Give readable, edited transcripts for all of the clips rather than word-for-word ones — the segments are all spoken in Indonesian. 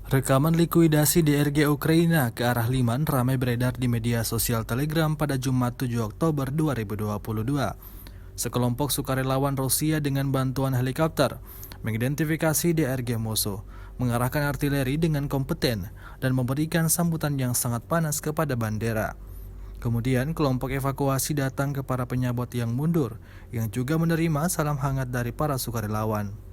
Rekaman likuidasi DRG Ukraina ke arah Liman ramai beredar di media sosial Telegram pada Jumat 7 Oktober 2022. Sekelompok sukarelawan Rusia dengan bantuan helikopter mengidentifikasi DRG musuh, mengarahkan artileri dengan kompeten, dan memberikan sambutan yang sangat panas kepada bandera. Kemudian kelompok evakuasi datang ke para penyabot yang mundur, yang juga menerima salam hangat dari para sukarelawan.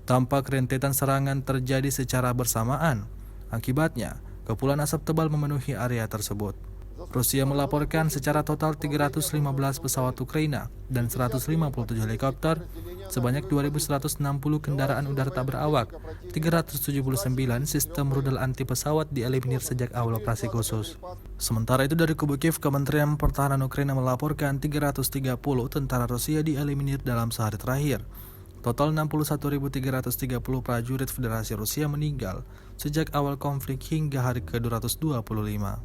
Tampak rentetan serangan terjadi secara bersamaan. Akibatnya, kepulan asap tebal memenuhi area tersebut. Rusia melaporkan secara total 315 pesawat Ukraina dan 157 helikopter, sebanyak 2.160 kendaraan udara tak berawak, 379 sistem rudal anti pesawat dieliminir sejak awal operasi khusus. Sementara itu dari kubu Kiev, Kementerian Pertahanan Ukraina melaporkan 330 tentara Rusia dieliminir dalam sehari terakhir. Total 61.330 prajurit Federasi Rusia meninggal sejak awal konflik hingga hari ke-225.